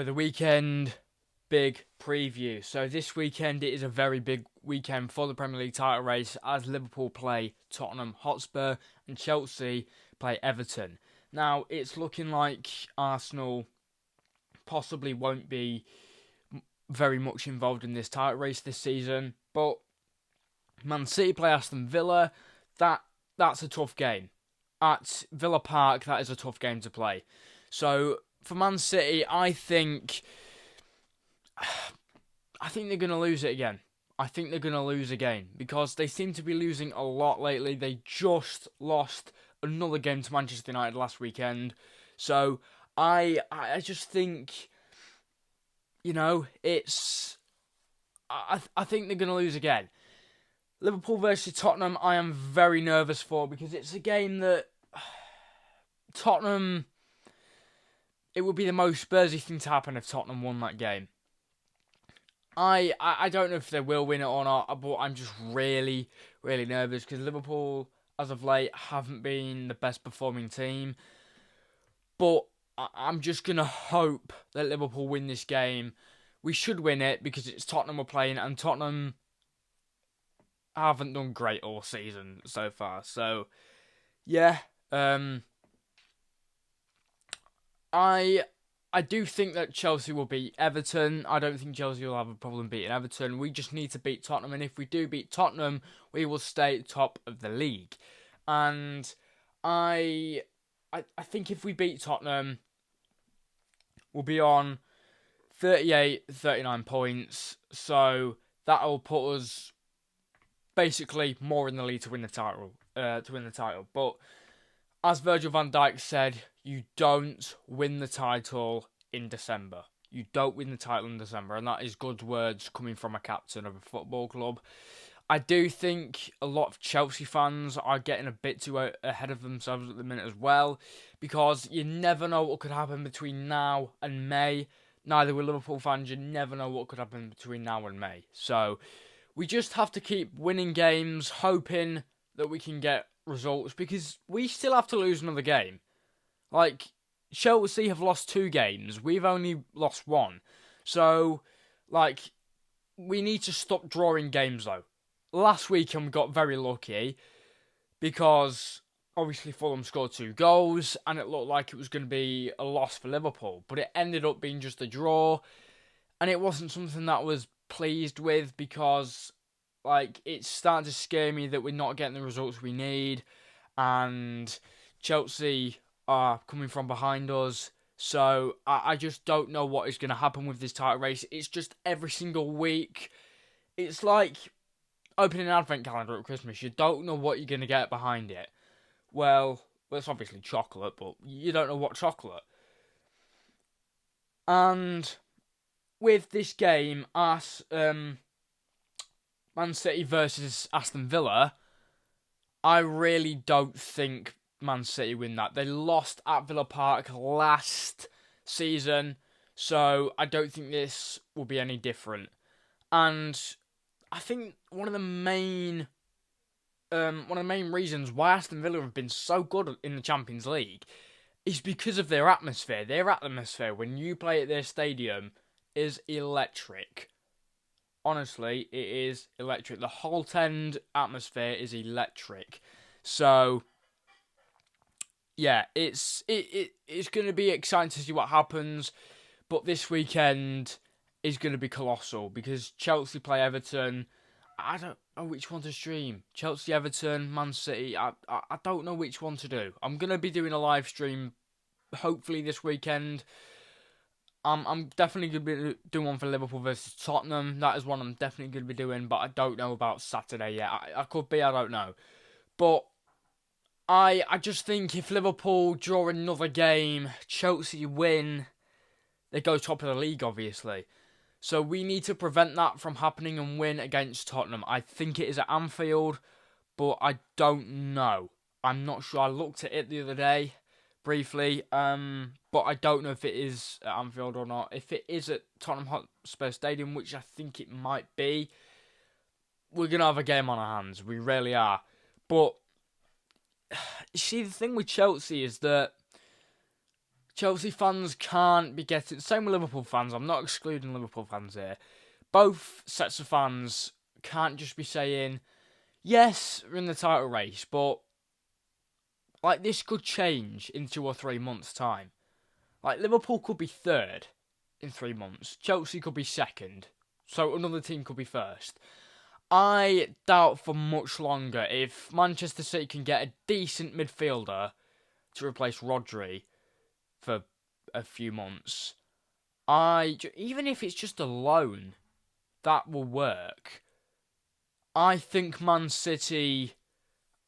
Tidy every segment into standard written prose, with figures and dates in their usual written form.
The weekend big preview. So this weekend it is a very big weekend for the Premier League title race as Liverpool play Tottenham Hotspur and Chelsea play Everton. Now it's looking like Arsenal possibly won't be very much involved in this title race this season, but Man City play Aston Villa. That's a tough game. At Villa Park, that is a tough game to play. So for Man City, I think they're going to lose it again. I think they're going to lose again because they seem to be losing a lot lately. They just lost another game to Manchester United last weekend. So I just think, it's I think they're going to lose again. Liverpool versus Tottenham, I am very nervous for because it's a game that Tottenham. It would be the most Spursy thing to happen if Tottenham won that game. I don't know if they will win it or not, but I'm just really, really nervous because Liverpool, as of late, haven't been the best performing team. But I'm just going to hope that Liverpool win this game. We should win it because it's Tottenham we're playing, and Tottenham haven't done great all season so far. So, yeah, I do think that Chelsea will beat Everton. I don't think Chelsea will have a problem beating Everton. We just need to beat Tottenham, and if we do beat Tottenham, we will stay top of the league. And I think if we beat Tottenham, we'll be on 38, 39 points. So that will put us basically more in the lead to win the title. But as Virgil van Dijk said, you don't win the title in December. You don't win the title in December, and that is good words coming from a captain of a football club. I do think a lot of Chelsea fans are getting a bit too ahead of themselves at the minute as well, because you never know what could happen between now and May. Neither will Liverpool fans. You never know what could happen between now and May. So we just have to keep winning games, hoping that we can get results, because we still have to lose another game. Like, Chelsea have lost 2 games. We've only lost 1. So, we need to stop drawing games, though. Last weekend, we got very lucky because, obviously, Fulham scored 2 goals, and it looked like it was going to be a loss for Liverpool. But it ended up being just a draw, and it wasn't something that I was pleased with because, it's starting to scare me that we're not getting the results we need, and Chelsea are coming from behind us. So I just don't know what is going to happen with this title race. It's just every single week. It's like opening an advent calendar at Christmas. You don't know what you're going to get behind it. Well, it's obviously chocolate, but you don't know what chocolate. And with this game, Man City versus Aston Villa, I really don't think Man City win that. They lost at Villa Park last season, so I don't think this will be any different. And I think one of the main reasons why Aston Villa have been so good in the Champions League is because of their atmosphere. Their atmosphere when you play at their stadium is electric. Honestly, it is electric. The Holt End atmosphere is electric. So, yeah, it's going to be exciting to see what happens. But this weekend is going to be colossal because Chelsea play Everton. I don't know which one to stream. Chelsea, Everton, Man City. I don't know which one to do. I'm going to be doing a live stream hopefully this weekend. I'm definitely going to be doing one for Liverpool versus Tottenham. That is one I'm definitely going to be doing, but I don't know about Saturday yet. I could be, I don't know. But I just think if Liverpool draw another game, Chelsea win, they go top of the league, obviously. So we need to prevent that from happening and win against Tottenham. I think it is at Anfield, but I don't know. I'm not sure. I looked at it the other day briefly, but I don't know if it is at Anfield or not. If it is at Tottenham Hotspur Stadium, which I think it might be, we're going to have a game on our hands. We really are. But, you see, the thing with Chelsea is that Chelsea fans can't be getting... Same with Liverpool fans. I'm not excluding Liverpool fans here. Both sets of fans can't just be saying, yes, we're in the title race, but like this could change in 2 or 3 months' time. Like Liverpool could be third in 3 months. Chelsea could be second. So another team could be first. I doubt for much longer if Manchester City can get a decent midfielder to replace Rodri for a few months. Even if it's just a loan, that will work. I think Man City...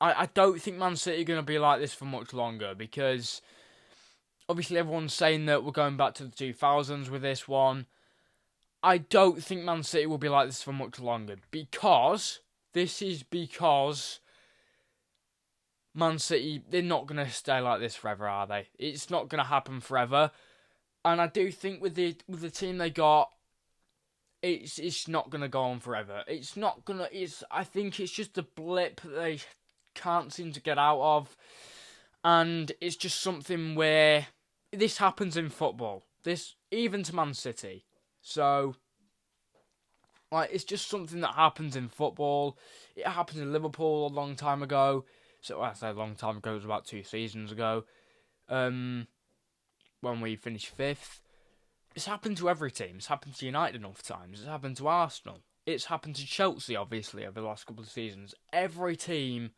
I don't think Man City are going to be like this for much longer because obviously everyone's saying that we're going back to the 2000s with this one. I don't think Man City will be like this for much longer because Man City, they're not going to stay like this forever, are they? It's not going to happen forever. And I do think with the team they got, it's not going to go on forever. I think it's just a blip that they can't seem to get out of. And it's just something where this happens in football. Even to Man City. So, like, it's just something that happens in football. It happened in Liverpool a long time ago. So, I say a long time ago, it was about 2 seasons ago. When we finished 5th. It's happened to every team. It's happened to United enough times. It's happened to Arsenal. It's happened to Chelsea, obviously, over the last couple of seasons. Every team,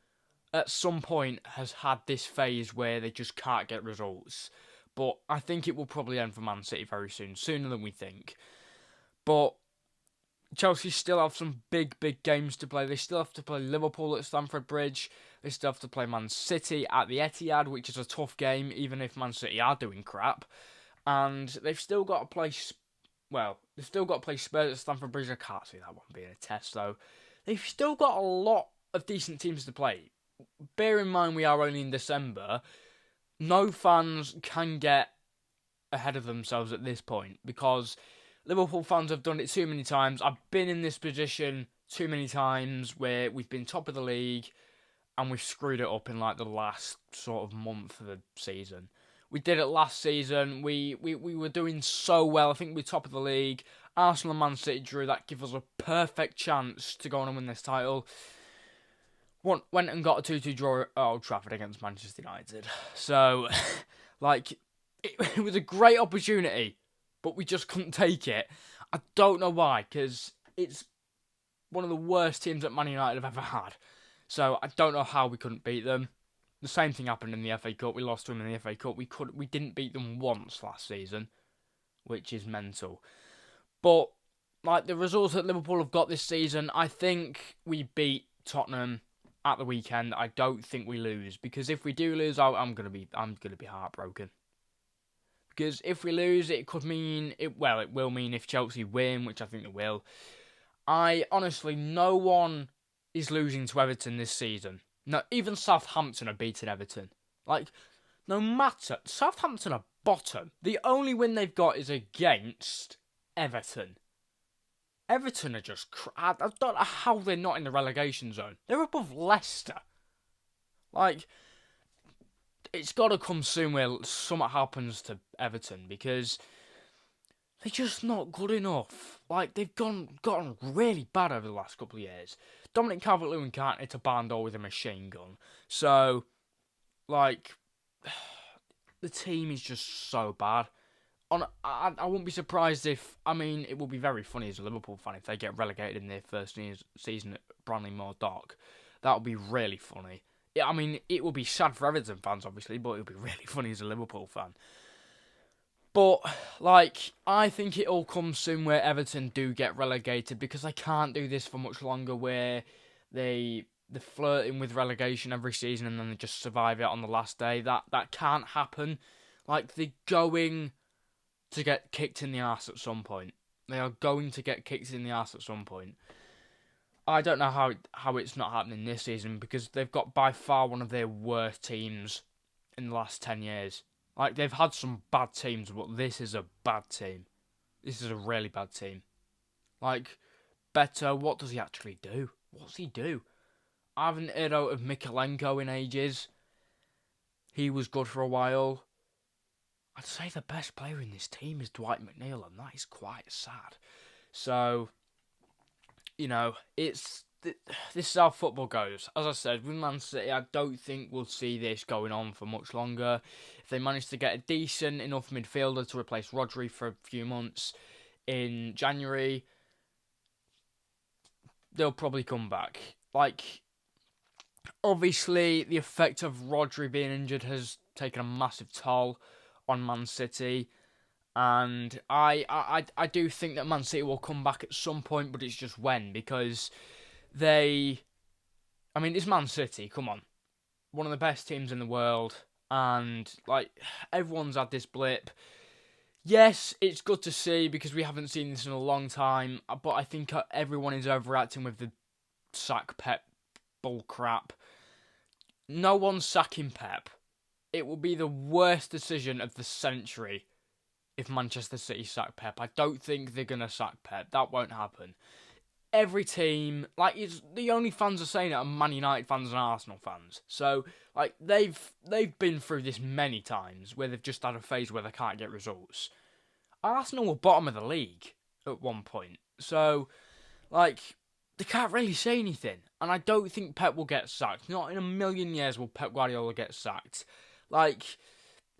at some point, has had this phase where they just can't get results. But I think it will probably end for Man City very soon. Sooner than we think. But Chelsea still have some big games to play. They still have to play Liverpool at Stamford Bridge. They still have to play Man City at the Etihad, which is a tough game, even if Man City are doing crap. And they've still got to play... they've still got to play Spurs at Stamford Bridge. I can't see that one being a test, though. They've still got a lot of decent teams to play. Bear in mind we are only in December. No fans can get ahead of themselves at this point because Liverpool fans have done it too many times. I've been in this position too many times where we've been top of the league and we've screwed it up in like the last sort of month of the season. We did it last season. We were doing so well. I think we're top of the league. Arsenal and Man City drew. That give us a perfect chance to go on and win this title. Went and got a 2-2 draw at Old Trafford against Manchester United. So, it was a great opportunity, but we just couldn't take it. I don't know why, because it's one of the worst teams that Man United have ever had. So, I don't know how we couldn't beat them. The same thing happened in the FA Cup. We lost to them in the FA Cup. We didn't beat them once last season, which is mental. But the results that Liverpool have got this season, I think we beat Tottenham at the weekend. I don't think we lose because if we do lose, I'm gonna be heartbroken. Because if we lose, it could mean it will mean if Chelsea win, which I think they will. No one is losing to Everton this season. No, even Southampton are beating Everton. No matter, Southampton are bottom. The only win they've got is against Everton. Everton are just... I don't know how they're not in the relegation zone. They're above Leicester. It's got to come soon where something happens to Everton because they're just not good enough. They've gotten really bad over the last couple of years. Dominic Calvert-Lewin can't hit a barn door with a machine gun. So, the team is just so bad. I wouldn't be surprised if... it would be very funny as a Liverpool fan if they get relegated in their first season at Branley-Moore Dock. That would be really funny. It would be sad for Everton fans, obviously, but it would be really funny as a Liverpool fan. But, I think it all comes soon where Everton do get relegated because they can't do this for much longer where they're flirting with relegation every season and then they just survive it on the last day. That can't happen. They're going to get kicked in the arse at some point. They are going to get kicked in the arse at some point. I don't know how it's not happening this season because they've got by far one of their worst teams in the last 10 years. They've had some bad teams, but this is a bad team. This is a really bad team. Better, what does he actually do? What's he do? I haven't heard out of Mikalenko in ages. He was good for a while. I'd say the best player in this team is Dwight McNeil, and that is quite sad. So, this is how football goes. As I said, with Man City, I don't think we'll see this going on for much longer. If they manage to get a decent enough midfielder to replace Rodri for a few months in January, they'll probably come back. Obviously, the effect of Rodri being injured has taken a massive toll on Man City. And I do think that Man City will come back at some point, but it's just when. Because it's Man City, come on. One of the best teams in the world. And, everyone's had this blip. Yes, it's good to see because we haven't seen this in a long time. But I think everyone is overreacting with the sack Pep bull crap. No one's sacking Pep. It will be the worst decision of the century if Manchester City sack Pep. I don't think they're going to sack Pep. That won't happen. Every team, the only fans are saying it are Man United fans and Arsenal fans. So, they've been through this many times where they've just had a phase where they can't get results. Arsenal were bottom of the league at one point. So, they can't really say anything. And I don't think Pep will get sacked. Not in a million years will Pep Guardiola get sacked.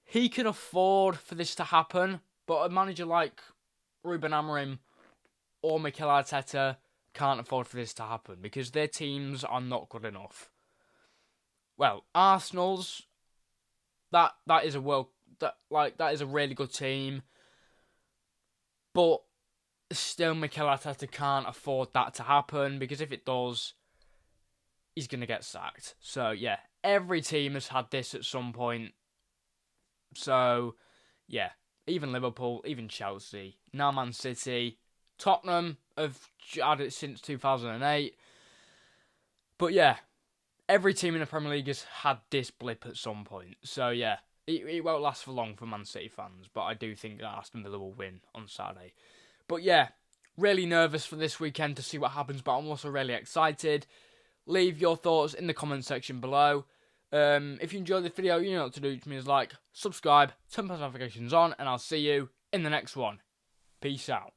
He can afford for this to happen, but a manager like Ruben Amorim or Mikel Arteta can't afford for this to happen because their teams are not good enough. Well, Arsenal's that is a really good team, but still Mikel Arteta can't afford that to happen because if it does, he's going to get sacked. So yeah, every team has had this at some point. So yeah, even Liverpool, even Chelsea, now Man City, Tottenham have had it since 2008. But yeah, every team in the Premier League has had this blip at some point. So yeah, it won't last for long for Man City fans, but I do think that Aston Villa will win on Saturday. But yeah, really nervous for this weekend to see what happens, but I'm also really excited. Leave your thoughts in the comment section below. If you enjoyed this video, you know what to do to me is subscribe, turn post notifications on, and I'll see you in the next one. Peace out.